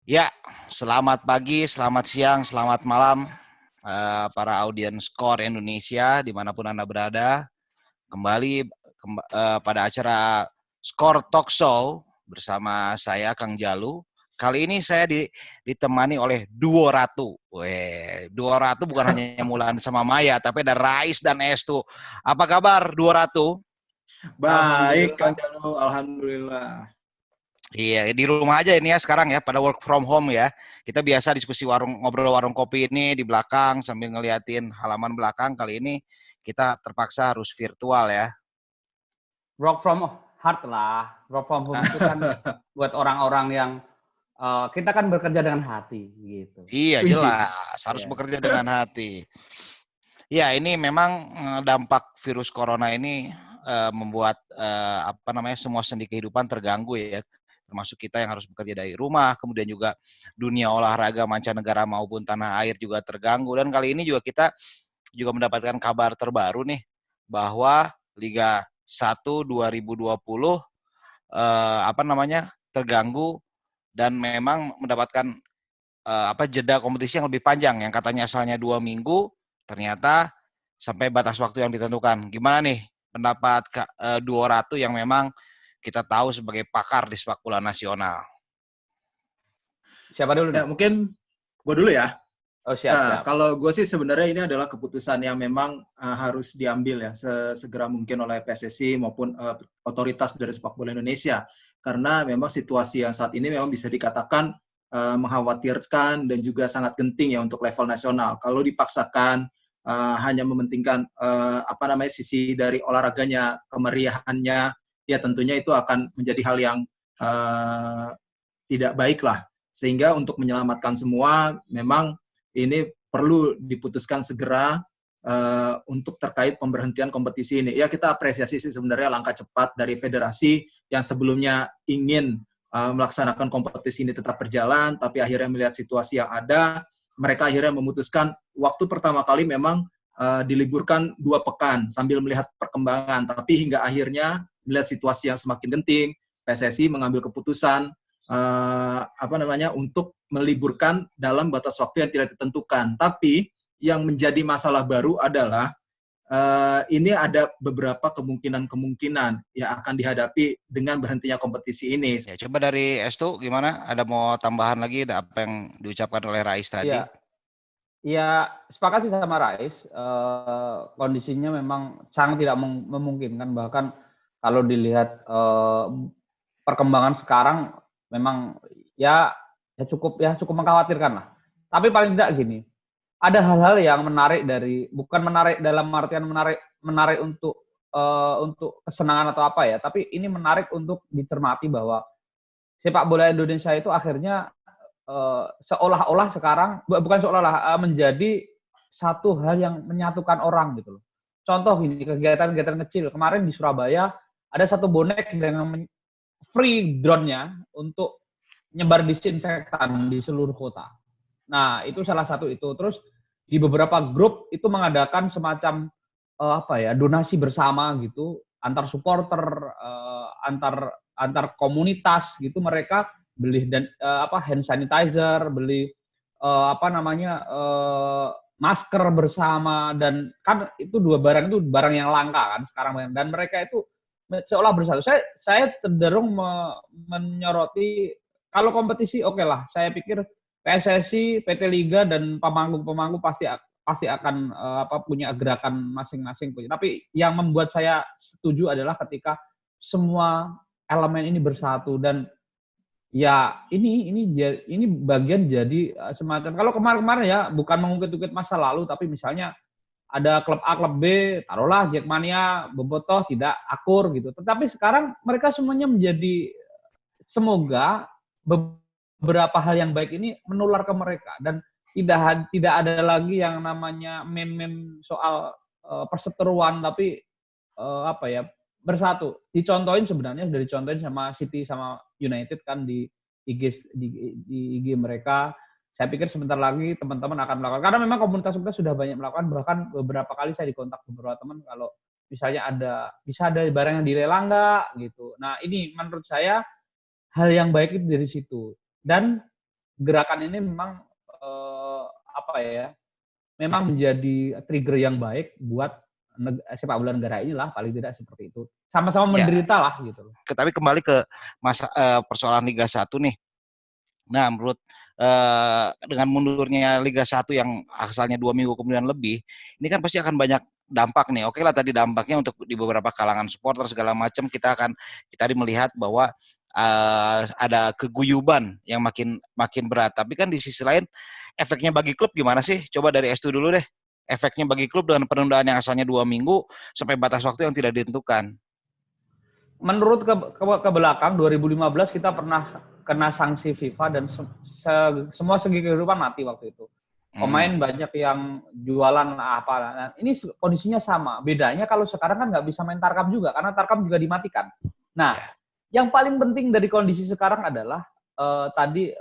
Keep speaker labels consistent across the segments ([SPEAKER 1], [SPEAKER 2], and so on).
[SPEAKER 1] Ya, selamat pagi, selamat siang, selamat malam para audiens Skor Indonesia dimanapun Anda berada. Kembali pada acara Skor Talk Show bersama saya Kang Jalu. Kali ini saya ditemani oleh Duo Ratu. Duo Ratu bukan hanya Mulan sama Maya, tapi ada Rais dan Estu. Apa kabar Duo Ratu?
[SPEAKER 2] Baik, Kang Jalu, alhamdulillah.
[SPEAKER 1] Iya, di rumah aja ini ya sekarang ya, pada work from home ya. Kita biasa diskusi ngobrol warung kopi ini di belakang sambil ngeliatin halaman belakang. Kali ini kita terpaksa harus virtual ya.
[SPEAKER 3] Work from heart lah. Work from home itu kan buat orang-orang yang kita kan bekerja dengan hati gitu.
[SPEAKER 1] Iya, jelas harus bekerja dengan hati. Ya, ini memang dampak virus corona ini membuat semua sendi kehidupan terganggu ya. Termasuk kita yang harus bekerja dari rumah, kemudian juga dunia olahraga mancanegara maupun tanah air juga terganggu. Dan kali ini juga kita juga mendapatkan kabar terbaru nih bahwa Liga 1 2020 terganggu dan memang mendapatkan jeda kompetisi yang lebih panjang, yang katanya asalnya 2 minggu ternyata sampai batas waktu yang ditentukan. Gimana nih pendapat Duo Ratu yang memang kita tahu sebagai pakar di sepak bola nasional?
[SPEAKER 3] Siapa dulu?
[SPEAKER 2] Ya, mungkin gue dulu ya.
[SPEAKER 3] Oh, siap.
[SPEAKER 2] Kalau gue sih sebenarnya ini adalah keputusan yang memang harus diambil ya sesegera mungkin oleh PSSI maupun otoritas dari sepak bola Indonesia. Karena memang situasi yang saat ini memang bisa dikatakan mengkhawatirkan dan juga sangat genting ya untuk level nasional. Kalau dipaksakan hanya mementingkan sisi dari olahraganya, kemeriahannya, ya tentunya itu akan menjadi hal yang tidak baik lah. Sehingga untuk menyelamatkan semua, memang ini perlu diputuskan segera untuk terkait pemberhentian kompetisi ini. Ya, kita apresiasi sih sebenarnya langkah cepat dari federasi yang sebelumnya ingin melaksanakan kompetisi ini tetap berjalan, tapi akhirnya melihat situasi yang ada, mereka akhirnya memutuskan waktu pertama kali memang diliburkan 2 pekan sambil melihat perkembangan, tapi hingga akhirnya melihat situasi yang semakin genting, PSSI mengambil keputusan untuk meliburkan dalam batas waktu yang tidak ditentukan. Tapi yang menjadi masalah baru adalah ini ada beberapa kemungkinan yang akan dihadapi dengan berhentinya kompetisi ini.
[SPEAKER 1] Ya, coba dari Estu gimana? Ada mau tambahan lagi apa yang diucapkan oleh Rais tadi?
[SPEAKER 3] Ya, sepakat sih sama Rais. Kondisinya memang sangat tidak memungkinkan. Bahkan kalau dilihat perkembangan sekarang, memang ya cukup mengkhawatirkan lah. Tapi paling tidak gini, ada hal-hal yang menarik bukan menarik dalam artian menarik untuk kesenangan atau apa ya, tapi ini menarik untuk dicermati bahwa sepak bola Indonesia itu akhirnya seolah-olah sekarang bukan seolah-olah menjadi satu hal yang menyatukan orang gitu loh. Contoh gini, kegiatan-kegiatan kecil kemarin di Surabaya ada satu bonek dengan free drone-nya untuk nyebar disinfektan di seluruh kota. Nah, itu salah satu itu. Terus di beberapa grup itu mengadakan semacam donasi bersama gitu antar supporter, antar komunitas gitu, mereka beli hand sanitizer, beli masker bersama, dan kan itu barang yang langka kan sekarang, dan mereka itu seolah bersatu. Saya cenderung menyoroti kalau kompetisi oke lah, saya pikir PSSI, PT Liga dan pemangku pasti akan punya gerakan masing-masing. Tapi yang membuat saya setuju adalah ketika semua elemen ini bersatu, dan ya ini bagian jadi semacam, kalau kemarin-kemarin ya bukan mengungkit-ungkit masa lalu, tapi misalnya ada klub A, klub B, taruhlah Jackmania, Bobotoh tidak akur gitu. Tetapi sekarang mereka semuanya menjadi, semoga beberapa hal yang baik ini menular ke mereka, dan tidak ada lagi yang namanya meme soal perseteruan, tapi bersatu. Dicontohin sebenarnya, sudah dicontohin sama City sama United kan di IG mereka. Saya pikir sebentar lagi teman-teman akan melakukan, karena memang komunitas kita sudah banyak melakukan. Bahkan beberapa kali saya dikontak beberapa teman kalau misalnya bisa ada barang yang dilelang nggak gitu. Nah, ini menurut saya hal yang baik itu dari situ. Dan gerakan ini memang apa ya? Memang menjadi trigger yang baik buat sepak bola negara inilah, paling tidak seperti itu. Sama-sama
[SPEAKER 1] Ya,
[SPEAKER 3] menderita lah gitu loh.
[SPEAKER 1] tapi kembali ke persoalan Liga 1 nih. Nah, menurut dengan mundurnya Liga 1 yang asalnya 2 minggu kemudian lebih, ini kan pasti akan banyak dampak nih. Oke lah tadi dampaknya untuk di beberapa kalangan supporter segala macam kita tadi melihat bahwa ada keguyuban yang makin berat. Tapi kan di sisi lain efeknya bagi klub gimana sih? Coba dari S2 dulu deh. Efeknya bagi klub dengan penundaan yang asalnya 2 minggu sampai batas waktu yang tidak ditentukan.
[SPEAKER 3] Menurut ke belakang 2015 kita pernah kena sanksi FIFA dan semua segi kehidupan mati waktu itu. Pemain banyak yang jualan apa. Nah, ini kondisinya sama. Bedanya kalau sekarang kan nggak bisa main tarkam juga karena tarkam juga dimatikan. Nah, yang paling penting dari kondisi sekarang adalah tadi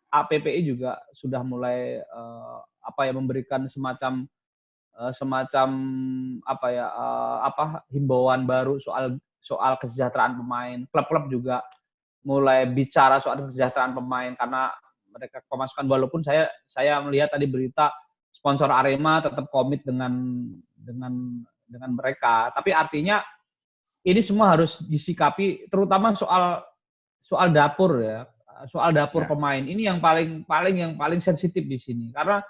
[SPEAKER 3] APPI juga sudah mulai memberikan semacam himbauan baru soal kesejahteraan pemain. Klub-klub juga mulai bicara soal kesejahteraan pemain karena mereka pemasukan, walaupun saya melihat tadi berita sponsor Arema tetap komit dengan mereka. Tapi artinya ini semua harus disikapi, terutama soal dapur ya, soal dapur pemain. Ini yang paling sensitif di sini karena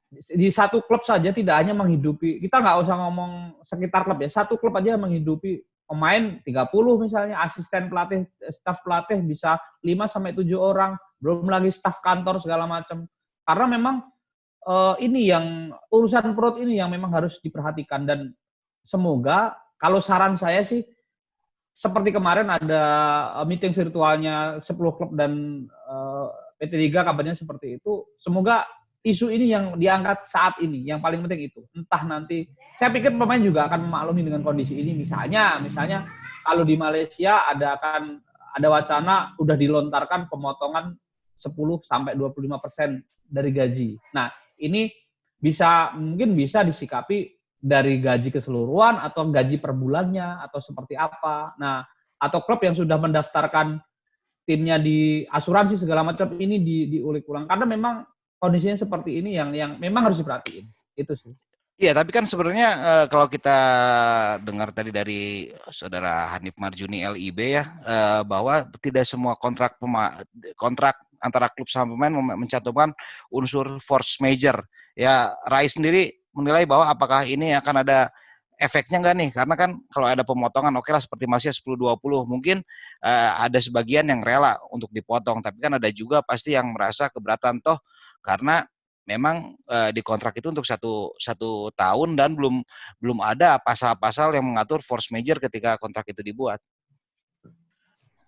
[SPEAKER 3] di satu klub saja tidak hanya menghidupi, kita nggak usah ngomong sekitar klub ya, satu klub aja menghidupi pemain 30 misalnya, asisten pelatih, staf pelatih bisa 5-7 orang, belum lagi staf kantor segala macam. Karena memang ini yang urusan perut ini yang memang harus diperhatikan dan semoga kalau saran saya sih seperti kemarin ada meeting virtualnya 10 klub dan PT Liga kabarnya seperti itu, semoga isu ini yang diangkat saat ini, yang paling penting itu. Entah nanti, saya pikir pemain juga akan memaklumi dengan kondisi ini. Misalnya kalau di Malaysia ada wacana udah dilontarkan pemotongan 10-25% dari gaji. Nah, ini mungkin bisa disikapi dari gaji keseluruhan atau gaji per bulannya atau seperti apa. Nah, atau klub yang sudah mendaftarkan timnya di asuransi segala macam ini diulik ulang karena memang kondisinya seperti ini yang memang harus diperhatiin. Itu sih.
[SPEAKER 1] Iya, tapi kan sebenarnya kalau kita dengar tadi dari saudara Hanif Marjuni LIB ya, bahwa tidak semua kontrak antara klub sama pemain mencantumkan unsur force major. Ya, Rai sendiri menilai bahwa apakah ini akan ada efeknya nggak nih? Karena kan kalau ada pemotongan, oke lah seperti Malaysia 10-20, mungkin ada sebagian yang rela untuk dipotong, tapi kan ada juga pasti yang merasa keberatan toh karena memang di kontrak itu untuk satu tahun dan belum ada pasal-pasal yang mengatur force major ketika kontrak itu dibuat.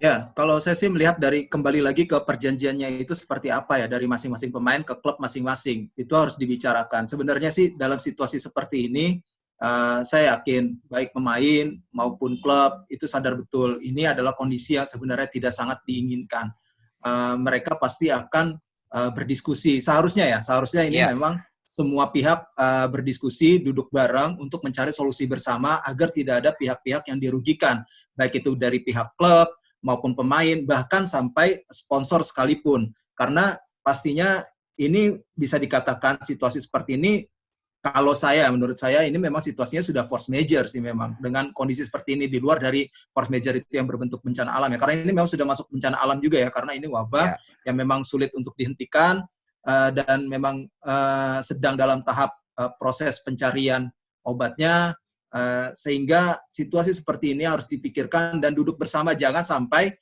[SPEAKER 2] Ya, kalau saya sih melihat kembali lagi ke perjanjiannya itu seperti apa ya dari masing-masing pemain ke klub masing-masing. Itu harus dibicarakan. Sebenarnya sih dalam situasi seperti ini, saya yakin baik pemain maupun klub itu sadar betul ini adalah kondisi yang sebenarnya tidak sangat diinginkan. Mereka pasti akan berdiskusi. Seharusnya ini memang semua pihak berdiskusi, duduk bareng untuk mencari solusi bersama agar tidak ada pihak-pihak yang dirugikan, baik itu dari pihak klub maupun pemain, bahkan sampai sponsor sekalipun. Karena pastinya ini bisa dikatakan situasi seperti ini, menurut saya ini memang situasinya sudah force major sih memang. Dengan kondisi seperti ini di luar dari force major itu yang berbentuk bencana alam ya. Karena ini memang sudah masuk bencana alam juga ya, karena ini wabah yang memang sulit untuk dihentikan dan memang sedang dalam tahap proses pencarian obatnya. Sehingga situasi seperti ini harus dipikirkan dan duduk bersama, jangan sampai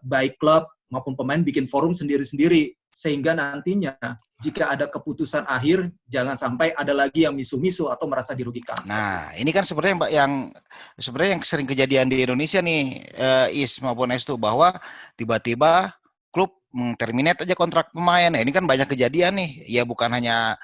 [SPEAKER 2] baik klub maupun pemain bikin forum sendiri-sendiri, sehingga nantinya jika ada keputusan akhir jangan sampai ada lagi yang misu-misu atau merasa dirugikan.
[SPEAKER 1] Nah, ini kan sebenarnya yang sering kejadian di Indonesia nih, Is maupun S2, bahwa tiba-tiba klub terminate aja kontrak pemain. Nah, ini kan banyak kejadian nih. Ya bukan hanya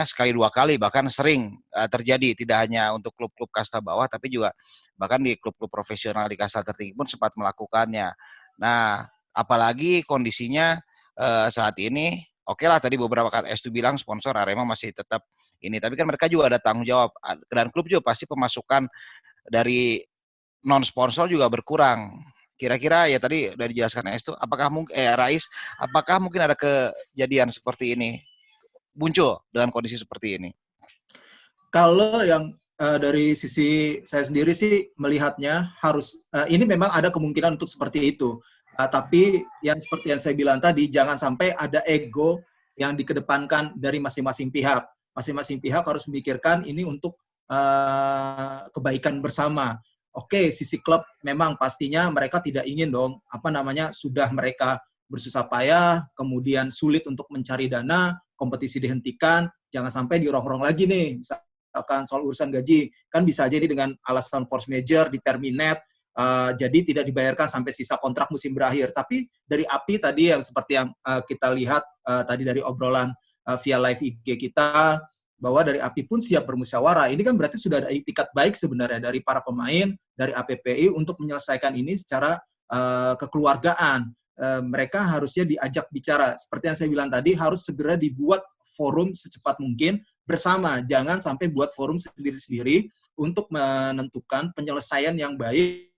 [SPEAKER 1] sekali dua kali, bahkan sering terjadi, tidak hanya untuk klub-klub kasta bawah tapi juga bahkan di klub-klub profesional di kasta tertinggi pun sempat melakukannya. Nah, apalagi kondisinya saat ini, oke lah tadi beberapa kali S2 bilang sponsor Arema masih tetap ini, tapi kan mereka juga ada tanggung jawab dan klub juga pasti pemasukan dari non sponsor juga berkurang. Kira-kira ya tadi udah dijelaskan itu, Rais, apakah mungkin ada kejadian seperti ini muncul dengan kondisi seperti ini?
[SPEAKER 2] Kalau yang dari sisi saya sendiri sih melihatnya ini memang ada kemungkinan untuk seperti itu. Tapi yang seperti yang saya bilang tadi, jangan sampai ada ego yang dikedepankan dari masing-masing pihak. Masing-masing pihak harus memikirkan ini untuk kebaikan bersama. Oke, sisi klub memang pastinya mereka tidak ingin dong, sudah mereka bersusah payah, kemudian sulit untuk mencari dana, kompetisi dihentikan, jangan sampai dirongrong lagi nih, misalkan soal urusan gaji, kan bisa aja ini dengan alasan force majeure, di-terminate, jadi tidak dibayarkan sampai sisa kontrak musim berakhir. Tapi dari API tadi yang seperti yang kita lihat tadi dari obrolan via live IG kita, bahwa dari API pun siap bermusyawarah. Ini kan berarti sudah ada itikat baik sebenarnya dari para pemain, dari APPI untuk menyelesaikan ini secara kekeluargaan. Mereka harusnya diajak bicara. Seperti yang saya bilang tadi, harus segera dibuat forum secepat mungkin bersama. Jangan sampai buat forum sendiri-sendiri untuk menentukan penyelesaian yang baik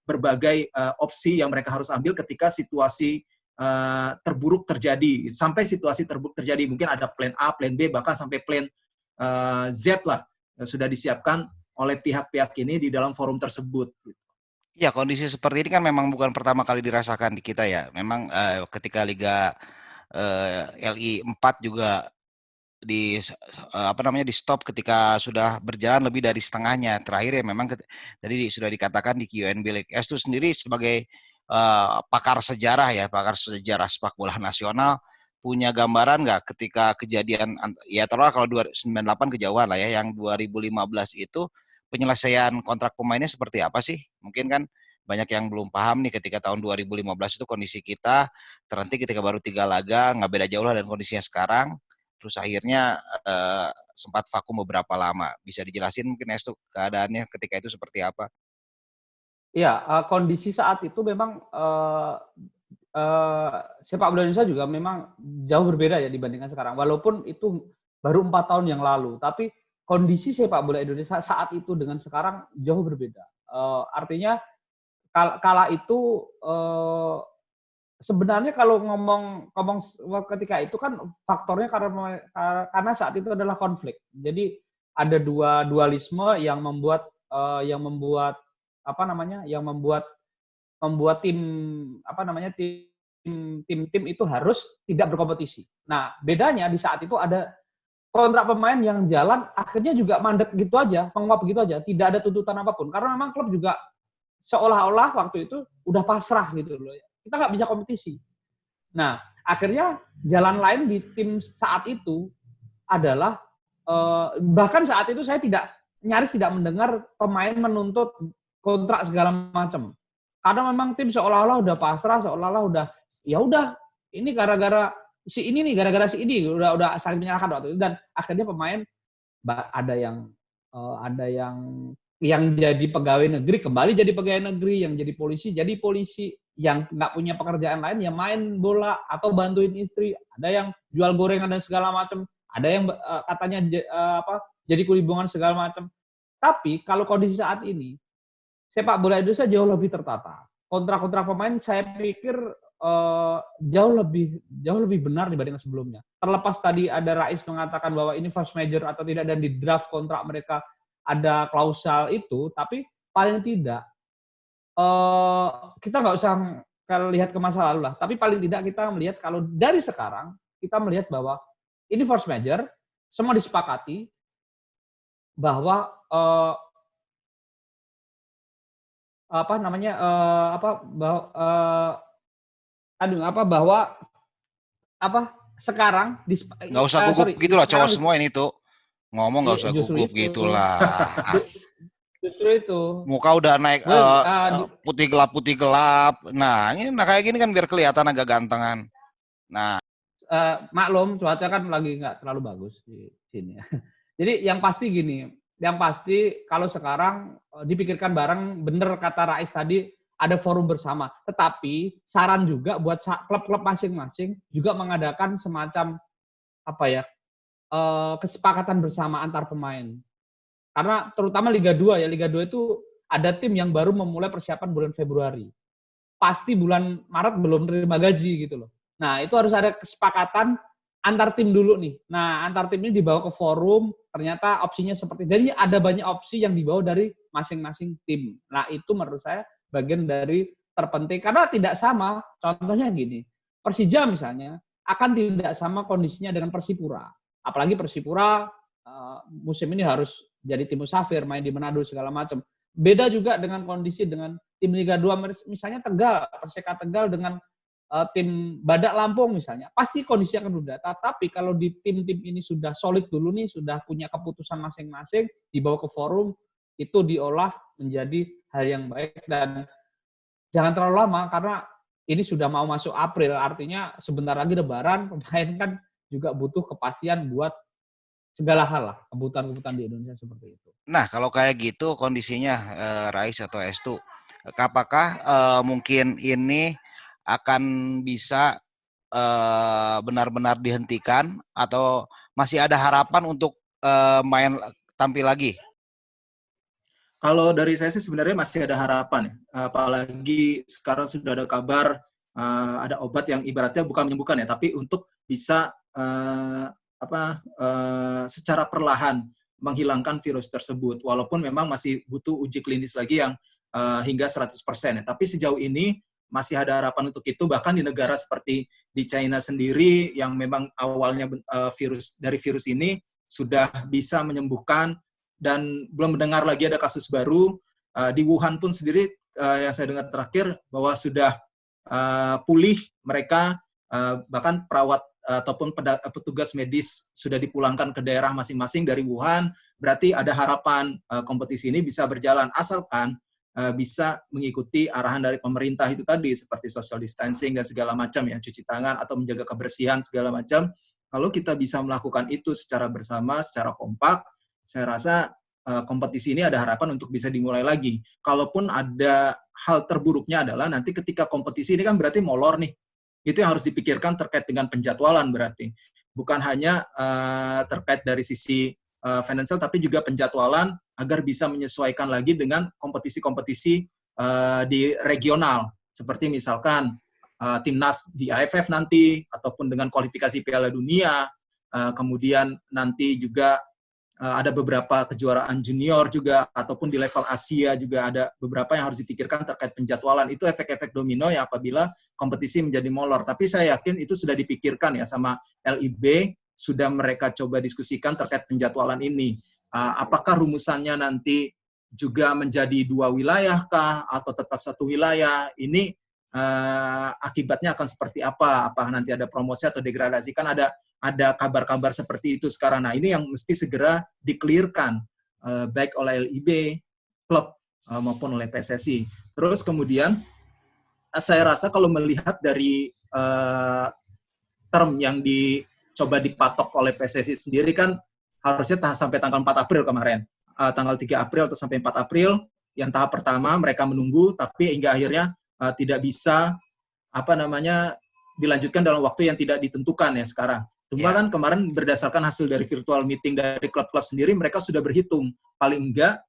[SPEAKER 2] berbagai opsi yang mereka harus ambil ketika situasi terburuk terjadi. Sampai situasi terburuk terjadi, mungkin ada plan A, plan B, bahkan sampai plan Z lah, sudah disiapkan oleh pihak-pihak ini di dalam forum tersebut.
[SPEAKER 1] Ya, kondisi seperti ini kan memang bukan pertama kali dirasakan di kita ya. Memang ketika Liga LI 4 juga di stop ketika sudah berjalan lebih dari setengahnya. Terakhir ya memang tadi sudah dikatakan di QNB League S itu sendiri sebagai pakar sejarah sepak bola nasional, punya gambaran nggak ketika kejadian, ya taruhlah kalau 98 kejauhan lah ya, yang 2015 itu penyelesaian kontrak pemainnya seperti apa sih? Mungkin kan banyak yang belum paham nih, ketika tahun 2015 itu kondisi kita terhenti ketika baru 3 laga, nggak beda jauh lah dengan kondisinya sekarang. Terus akhirnya sempat vakum beberapa lama. Bisa dijelasin mungkin Estu keadaannya ketika itu seperti apa?
[SPEAKER 3] Iya, kondisi saat itu memang sepak bola Indonesia juga memang jauh berbeda ya dibandingkan sekarang. Walaupun itu baru 4 tahun yang lalu, tapi kondisi sepak bola Indonesia saat itu dengan sekarang jauh berbeda. Artinya kala itu sebenarnya kalau ngomong ketika itu kan faktornya karena saat itu adalah konflik. Jadi ada dualisme yang membuat tim itu harus tidak berkompetisi. Nah, bedanya di saat itu ada kontrak pemain yang jalan akhirnya juga mandek gitu aja, menguap gitu aja, tidak ada tuntutan apapun. Karena memang klub juga seolah-olah waktu itu udah pasrah gitu loh. Kita nggak bisa kompetisi. Nah, akhirnya jalan lain di tim saat itu adalah bahkan saat itu saya nyaris tidak mendengar pemain menuntut kontrak segala macam. Karena memang tim seolah-olah udah pasrah, seolah-olah udah ya udah ini gara-gara si ini udah saling menyalahkan waktu itu, dan akhirnya pemain ada yang jadi pegawai negeri kembali jadi pegawai negeri, yang jadi polisi, yang nggak punya pekerjaan lain ya main bola atau bantuin istri, ada yang jual gorengan dan segala macam, ada yang katanya jadi kulibongan segala macam. Tapi kalau kondisi saat ini sepak bola Indonesia jauh lebih tertata. Kontrak-kontrak pemain saya pikir jauh lebih benar dibanding sebelumnya. Terlepas tadi ada Rais mengatakan bahwa ini force majeure atau tidak dan di draft kontrak mereka ada klausal itu, tapi paling tidak kita nggak usah lihat ke masa lalu lah. Tapi paling tidak kita melihat kalau dari sekarang kita melihat bahwa ini force majeure, semua disepakati bahwa sekarang
[SPEAKER 1] nggak usah gugup gitulah cowok semua ini tuh ngomong, nggak usah gugup gitulah.
[SPEAKER 3] Justru itu.
[SPEAKER 1] Muka udah naik putih gelap. Nah, ini kayak gini kan biar kelihatan agak gantengan. Nah,
[SPEAKER 3] maklum cuaca kan lagi nggak terlalu bagus di sini. Jadi yang pasti kalau sekarang dipikirkan bareng, bener kata Rais tadi, ada forum bersama. Tetapi saran juga buat klub-klub masing-masing juga mengadakan semacam kesepakatan bersama antar pemain. Karena terutama Liga 2 itu ada tim yang baru memulai persiapan bulan Februari. pasti bulan Maret belum terima gaji gitu loh. Nah, itu harus ada kesepakatan antar tim dulu nih. Nah, antar tim ini dibawa ke forum, ternyata opsinya seperti, jadi ada banyak opsi yang dibawa dari masing-masing tim. Nah, itu menurut saya bagian dari terpenting, karena tidak sama, contohnya gini, Persija misalnya, akan tidak sama kondisinya dengan Persipura. Apalagi Persipura musim ini harus jadi tim musafir, main di Manado segala macam. Beda juga dengan kondisi dengan tim Liga 2, misalnya Tegal, Perseka Tegal dengan tim Badak Lampung misalnya, pasti kondisi akan berbeda. Tapi kalau di tim-tim ini sudah solid dulu nih, sudah punya keputusan masing-masing, dibawa ke forum, itu diolah menjadi hal yang baik dan jangan terlalu lama karena ini sudah mau masuk April, artinya sebentar lagi Lebaran, pemain kan juga butuh kepastian buat segala hal lah, kebutuhan-kebutuhan di Indonesia seperti itu.
[SPEAKER 1] Nah, kalau kayak gitu kondisinya, Rais atau Estu, apakah mungkin ini akan bisa benar-benar dihentikan atau masih ada harapan untuk tampil lagi?
[SPEAKER 2] Kalau dari saya sih sebenarnya masih ada harapan ya. Apalagi sekarang sudah ada kabar ada obat yang ibaratnya bukan menyembuhkan ya, tapi untuk bisa secara perlahan menghilangkan virus tersebut. Walaupun memang masih butuh uji klinis lagi yang hingga 100% ya. Tapi sejauh ini masih ada harapan untuk itu. Bahkan di negara seperti di China sendiri yang memang awalnya dari virus ini sudah bisa menyembuhkan dan belum mendengar lagi ada kasus baru. Di Wuhan pun sendiri yang saya dengar terakhir bahwa sudah pulih mereka, bahkan perawat ataupun petugas medis sudah dipulangkan ke daerah masing-masing dari Wuhan. Berarti ada harapan kompetisi ini bisa berjalan asalkan bisa mengikuti arahan dari pemerintah itu tadi seperti social distancing dan segala macam ya, cuci tangan atau menjaga kebersihan segala macam. Kalau kita bisa melakukan itu secara bersama, secara kompak, saya rasa kompetisi ini ada harapan untuk bisa dimulai lagi. Kalaupun ada hal terburuknya adalah nanti ketika kompetisi ini kan berarti molor nih. Itu yang harus dipikirkan terkait dengan penjadwalan berarti. Bukan hanya terkait dari sisi financial, tapi juga penjadwalan agar bisa menyesuaikan lagi dengan kompetisi-kompetisi di regional. Seperti misalkan timnas di AFF nanti, ataupun dengan kualifikasi Piala Dunia, kemudian nanti juga ada beberapa kejuaraan junior juga, ataupun di level Asia juga ada beberapa yang harus dipikirkan terkait penjadwalan. Itu efek-efek domino ya apabila kompetisi menjadi molor. Tapi saya yakin itu sudah dipikirkan ya sama LIB, sudah mereka coba diskusikan terkait penjadwalan ini. Apakah rumusannya nanti juga menjadi 2 wilayah kah, atau tetap 1 wilayah? Ini akibatnya akan seperti apa? Apakah nanti ada promosi atau degradasi? Kan ada kabar-kabar seperti itu sekarang. Nah, ini yang mesti segera di-clearkan, baik oleh LIB, klub, maupun oleh PSSI. Terus kemudian, saya rasa kalau melihat dari term yang dicoba dipatok oleh PSSI sendiri kan, harusnya sampai tanggal 4 April kemarin. Tanggal 3 April atau sampai 4 April, yang tahap pertama mereka menunggu, tapi hingga akhirnya tidak bisa, dilanjutkan dalam waktu yang tidak ditentukan ya sekarang. Cuma kan kemarin berdasarkan hasil dari virtual meeting dari klub-klub sendiri, mereka sudah berhitung. Paling enggak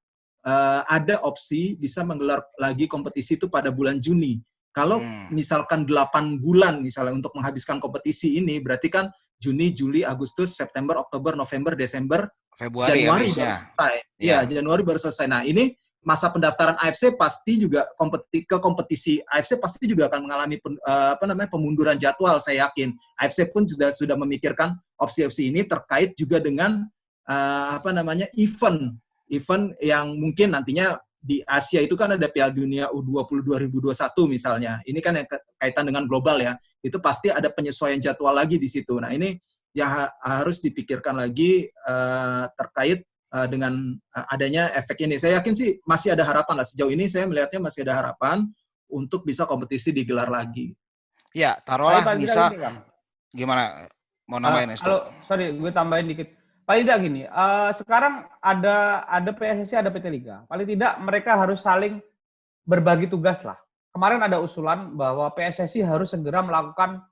[SPEAKER 2] ada opsi bisa menggelar lagi kompetisi itu pada bulan Juni. Kalau misalkan 8 bulan misalnya untuk menghabiskan kompetisi ini, berarti kan Juni, Juli, Agustus, September, Oktober, November, Desember,
[SPEAKER 1] Februari
[SPEAKER 2] Januari baru selesai. Iya, Januari baru selesai. Nah, ini masa pendaftaran AFC pasti juga ke kompetisi AFC pasti juga akan mengalami pemunduran jadwal, saya yakin. AFC pun sudah memikirkan opsi-opsi ini terkait juga dengan event yang mungkin nantinya di Asia itu kan ada Piala Dunia U20 2021 misalnya. Ini kan yang kaitan dengan global ya. Itu pasti ada penyesuaian jadwal lagi di situ. Nah, ini yang harus dipikirkan lagi terkait dengan adanya efek ini. Saya yakin sih masih ada harapan lah. Sejauh ini saya melihatnya masih ada harapan untuk bisa kompetisi digelar lagi.
[SPEAKER 1] Ya, taruhlah bisa. Gimana? Mau nambahin?
[SPEAKER 3] Gue tambahin dikit. Paling tidak gini, sekarang ada PSSI, ada PT Liga. Paling tidak mereka harus saling berbagi tugas lah. Kemarin ada usulan bahwa PSSI harus segera melakukan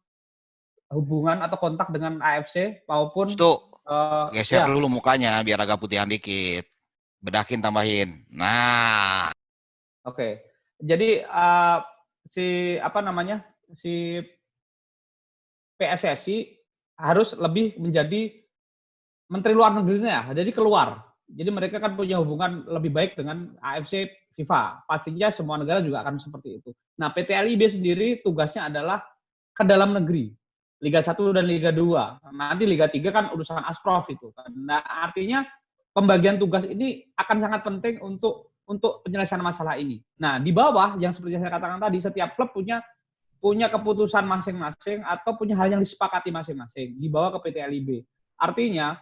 [SPEAKER 3] hubungan atau kontak dengan AFC maupun
[SPEAKER 1] geser dulu mukanya biar agak putihan dikit. Bedakin, tambahin. Nah.
[SPEAKER 3] Oke. Jadi si PSSI harus lebih menjadi menteri luar negerinya, jadi keluar. Jadi mereka kan punya hubungan lebih baik dengan AFC, FIFA. Pastinya semua negara juga akan seperti itu. Nah, PT LIB sendiri tugasnya adalah ke dalam negeri. Liga 1 dan Liga 2. Nanti Liga 3 kan urusan Asprof itu. Nah, artinya pembagian tugas ini akan sangat penting untuk penyelesaian masalah ini. Nah, di bawah yang seperti saya katakan tadi, setiap klub punya keputusan masing-masing atau punya hal yang disepakati masing-masing dibawa ke PT LIB. Artinya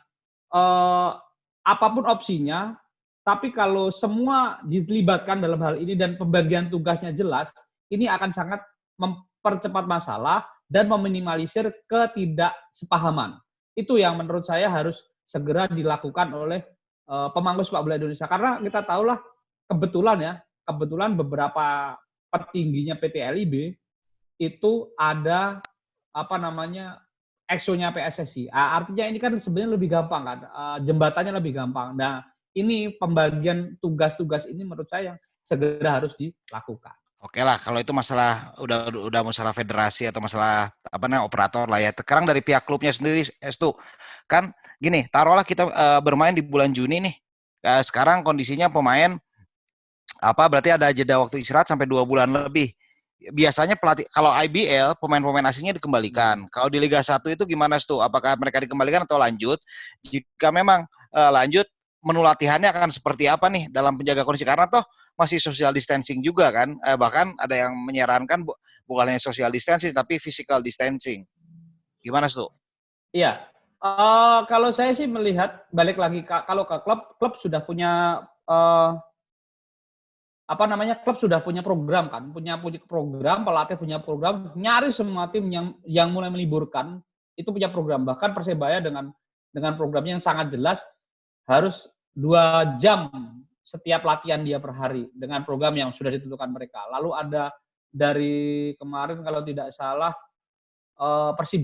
[SPEAKER 3] apapun opsinya, tapi kalau semua dilibatkan dalam hal ini dan pembagian tugasnya jelas, ini akan sangat mempercepat masalah dan meminimalisir ketidaksepahaman. Itu yang menurut saya harus segera dilakukan oleh pemangku sepak bola Indonesia. Karena kita tahulah kebetulan beberapa petingginya PT LIB itu ada EXO-nya PSSI. Artinya ini kan sebenarnya lebih gampang kan, jembatannya lebih gampang. Nah, ini pembagian tugas-tugas ini menurut saya segera harus dilakukan.
[SPEAKER 1] Oke lah, kalau itu masalah udah masalah federasi atau masalah operator lah ya. Sekarang dari pihak klubnya sendiri, Estu, kan gini, taruhlah kita bermain di bulan Juni nih. Sekarang kondisinya pemain berarti ada jeda waktu istirahat sampai 2 bulan lebih. Biasanya pelatih kalau IBL pemain-pemain asingnya dikembalikan. Kalau di Liga 1 itu gimana tuh? Apakah mereka dikembalikan atau lanjut? Jika memang lanjut, menu latihannya akan seperti apa nih dalam penjaga kondisi? Karena toh masih social distancing juga kan. Bahkan ada yang menyarankan bukan hanya social distancing tapi physical distancing. Gimana tuh?
[SPEAKER 3] Iya. Kalau saya sih melihat balik lagi kalau ke klub sudah punya klub sudah punya program kan, punya program, pelatih punya program, nyaris semua tim yang mulai meliburkan itu punya program. Bahkan Persebaya dengan programnya yang sangat jelas harus 2 jam setiap latihan dia per hari dengan program yang sudah ditentukan mereka. Lalu ada dari kemarin kalau tidak salah Persi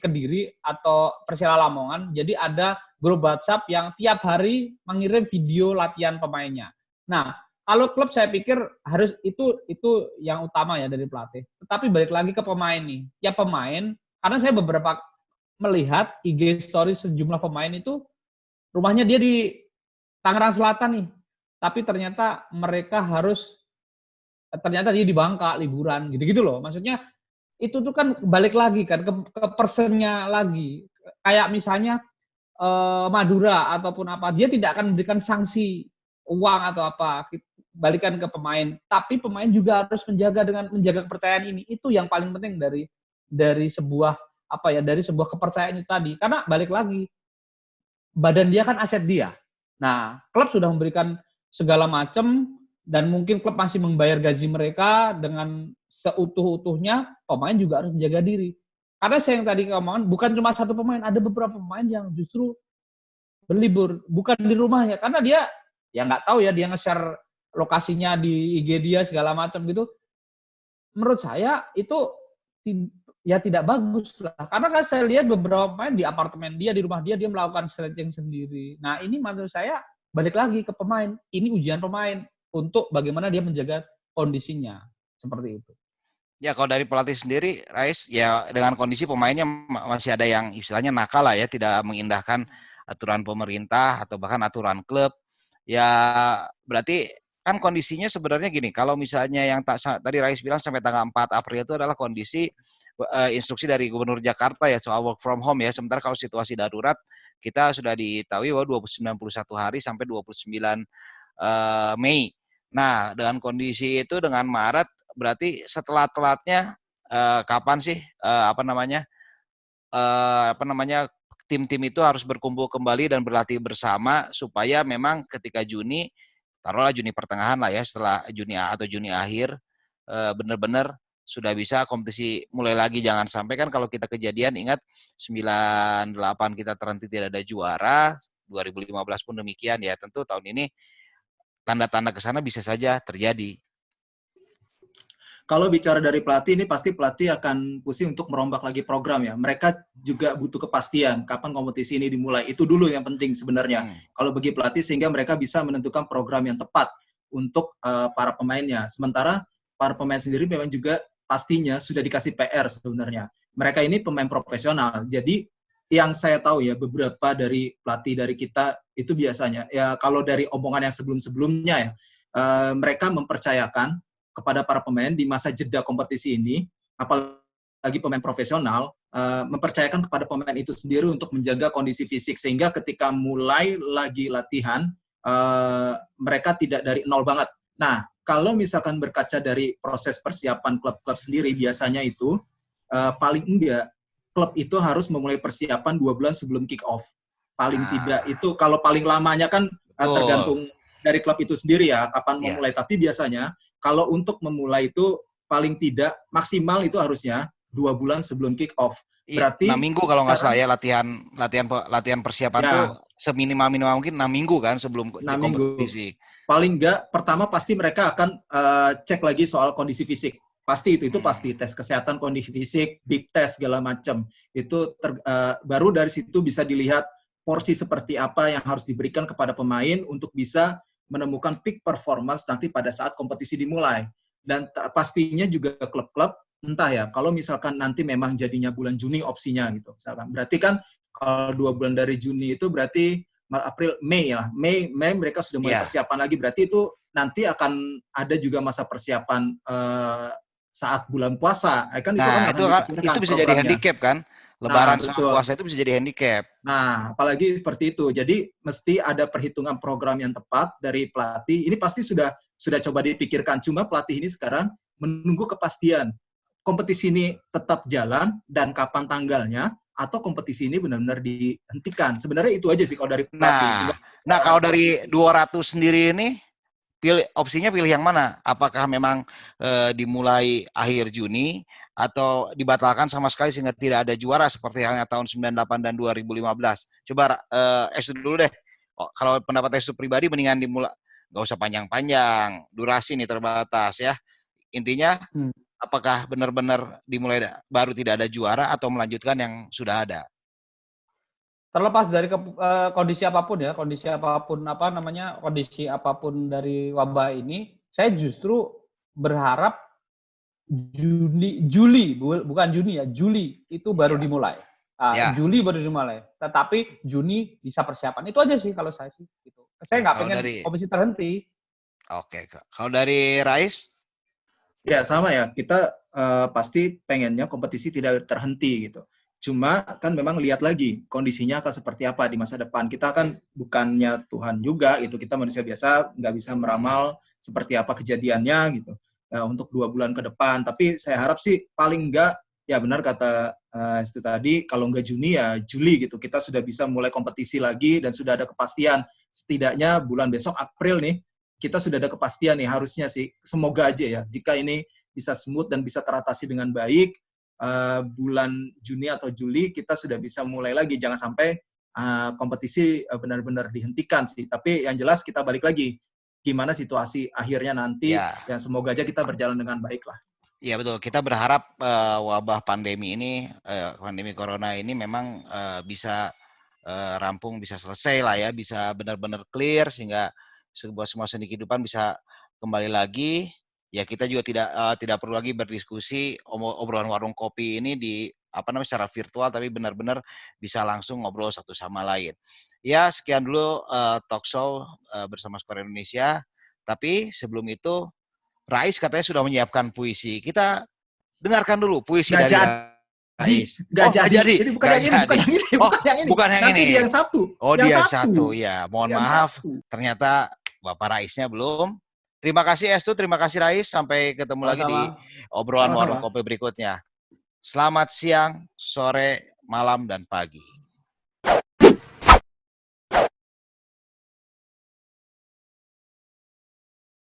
[SPEAKER 3] Kediri atau Persela Lamongan. Jadi ada grup WhatsApp yang tiap hari mengirim video latihan pemainnya. Nah, kalau klub saya pikir harus itu yang utama ya dari pelatih. Tetapi balik lagi ke pemain nih. Ya pemain, karena saya beberapa melihat IG story sejumlah pemain itu rumahnya dia di Tangerang Selatan nih. Tapi ternyata dia di Bangka liburan gitu-gitu loh. Maksudnya itu tuh kan balik lagi kan ke personnya lagi. Kayak misalnya Madura ataupun apa, dia tidak akan memberikan sanksi uang atau apa, balikan ke pemain. Tapi pemain juga harus menjaga kepercayaan ini. Itu yang paling penting dari sebuah kepercayaan itu tadi. Karena balik lagi, badan dia kan aset dia. Nah, klub sudah memberikan segala macam dan mungkin klub masih membayar gaji mereka dengan seutuh-utuhnya, pemain juga harus menjaga diri. Karena saya yang tadi ngomongin, bukan cuma satu pemain, ada beberapa pemain yang justru berlibur, bukan di rumahnya, karena dia ya nggak tahu ya, dia nge-share lokasinya di IG dia segala macam gitu. Menurut saya itu ya tidak bagus lah. Karena kan saya lihat beberapa pemain di apartemen dia, di rumah dia melakukan stretching sendiri. Nah ini menurut saya balik lagi ke pemain. Ini ujian pemain untuk bagaimana dia menjaga kondisinya. Seperti itu.
[SPEAKER 1] Ya kalau dari pelatih sendiri, Rais, ya dengan kondisi pemainnya masih ada yang istilahnya nakal lah ya, tidak mengindahkan aturan pemerintah atau bahkan aturan klub. Ya berarti kan kondisinya sebenarnya gini, kalau misalnya yang tadi Rais bilang sampai tanggal 4 April itu adalah kondisi instruksi dari Gubernur Jakarta ya soal work from home ya. Sementara kalau situasi darurat kita sudah diketahui bahwa 91 hari sampai 29 Mei. Nah, dengan kondisi itu dengan Maret berarti setelah telatnya kapan sih tim-tim itu harus berkumpul kembali dan berlatih bersama supaya memang ketika Juni, taruhlah Juni pertengahan lah ya, setelah Juni atau Juni akhir benar-benar sudah bisa kompetisi mulai lagi. Jangan sampai kan kalau kita kejadian ingat 98 kita terhenti tidak ada juara, 2015 pun demikian ya. Tentu tahun ini tanda-tanda ke sana bisa saja terjadi.
[SPEAKER 2] Kalau bicara dari pelatih, ini pasti pelatih akan pusing untuk merombak lagi program ya. Mereka juga butuh kepastian kapan kompetisi ini dimulai. Itu dulu yang penting sebenarnya. Kalau bagi pelatih sehingga mereka bisa menentukan program yang tepat untuk para pemainnya. Sementara para pemain sendiri memang juga pastinya sudah dikasih PR sebenarnya. Mereka ini pemain profesional. Jadi yang saya tahu ya, beberapa dari pelatih dari kita itu biasanya, ya kalau dari omongan yang sebelum-sebelumnya ya, mereka mempercayakan kepada para pemain di masa jeda kompetisi ini, apalagi pemain profesional, mempercayakan kepada pemain itu sendiri untuk menjaga kondisi fisik, sehingga ketika mulai lagi latihan, mereka tidak dari nol banget. Nah, kalau misalkan berkaca dari proses persiapan klub-klub sendiri, biasanya itu paling enggak klub itu harus memulai persiapan 2 bulan sebelum kick off. Paling tidak itu, kalau paling lamanya kan tergantung dari klub itu sendiri ya, kapan memulai. Tapi biasanya kalau untuk memulai itu paling tidak maksimal itu harusnya 2 bulan sebelum kick off. Berarti
[SPEAKER 1] 6 minggu kalau nggak salah ya latihan persiapan tuh seminimal mungkin 6 minggu kan sebelum kompetisi.
[SPEAKER 2] Paling enggak pertama pasti mereka akan cek lagi soal kondisi fisik. Pasti itu pasti tes kesehatan, kondisi fisik, big test segala macam. Itu baru dari situ bisa dilihat porsi seperti apa yang harus diberikan kepada pemain untuk bisa menemukan peak performance nanti pada saat kompetisi dimulai. Dan pastinya juga klub-klub entah ya, kalau misalkan nanti memang jadinya bulan Juni opsinya gitu, misalkan. Berarti kan kalau 2 bulan dari Juni itu berarti April, Mei lah. Mei mereka sudah mulai persiapan lagi. Berarti itu nanti akan ada juga masa persiapan saat bulan puasa. Kan
[SPEAKER 1] itu bisa jadi handicap kan? Lebaran saat puasa itu bisa jadi handicap.
[SPEAKER 2] Nah, apalagi seperti itu. Jadi mesti ada perhitungan program yang tepat dari pelatih. Ini pasti sudah coba dipikirkan. Cuma pelatih ini sekarang menunggu kepastian. Kompetisi ini tetap jalan dan kapan tanggalnya, atau kompetisi ini benar-benar dihentikan. Sebenarnya itu aja sih kalau dari pelatih.
[SPEAKER 1] Nah kalau dari 200 sendiri ini, opsinya pilih yang mana? Apakah memang dimulai akhir Juni atau dibatalkan sama sekali sehingga tidak ada juara seperti halnya tahun 98 dan 2015? Coba Estu dulu deh. Kalau pendapat Estu pribadi mendingan dimulai, nggak usah panjang-panjang, durasi nih terbatas ya. Intinya apakah benar-benar dimulai baru tidak ada juara atau melanjutkan yang sudah ada?
[SPEAKER 3] Terlepas dari kondisi apapun ya, kondisi apapun dari wabah ini, saya justru berharap Juli bukan Juni ya, Juli itu baru dimulai. Juli baru dimulai. Tetapi Juni bisa persiapan. Itu aja sih kalau saya sih. Gitu. Saya nggak pengen kompetisi terhenti.
[SPEAKER 1] Oke. Kalau dari Rais?
[SPEAKER 2] Ya sama ya. Kita pasti pengennya kompetisi tidak terhenti gitu. Cuma kan memang lihat lagi kondisinya akan seperti apa di masa depan. Kita kan bukannya Tuhan juga gitu. Kita manusia biasa, nggak bisa meramal seperti apa kejadiannya gitu. Untuk 2 bulan ke depan. Tapi saya harap sih paling enggak, ya benar kata itu tadi, kalau enggak Juni ya Juli gitu. Kita sudah bisa mulai kompetisi lagi dan sudah ada kepastian. Setidaknya bulan besok April nih, kita sudah ada kepastian nih harusnya sih. Semoga aja ya, jika ini bisa smooth dan bisa teratasi dengan baik, bulan Juni atau Juli kita sudah bisa mulai lagi. Jangan sampai kompetisi benar-benar dihentikan sih. Tapi yang jelas kita balik lagi. Gimana situasi akhirnya nanti, yang semoga aja kita berjalan dengan baik lah.
[SPEAKER 1] Iya betul, kita berharap wabah pandemi ini, pandemi corona ini memang bisa rampung, bisa selesai lah ya, bisa benar-benar clear sehingga semua sendi kehidupan bisa kembali lagi. Ya kita juga tidak perlu lagi berdiskusi obrolan warung kopi ini secara virtual, tapi benar-benar bisa langsung ngobrol satu sama lain. Ya, sekian dulu talk show bersama Skor Indonesia. Tapi sebelum itu, Rais katanya sudah menyiapkan puisi. Kita dengarkan dulu puisi dari Rais.
[SPEAKER 2] Nggak jadi. Ini bukan yang ini.
[SPEAKER 1] Bukan yang
[SPEAKER 2] Nanti
[SPEAKER 1] ini.
[SPEAKER 2] yang satu.
[SPEAKER 1] Oh, dia yang satu. Ya, mohon maaf. Ternyata Bapak Raisnya belum. Terima kasih Estu, terima kasih Rais. Sampai ketemu lagi di obrolan warung kopi berikutnya. Selamat siang, sore, malam, dan pagi.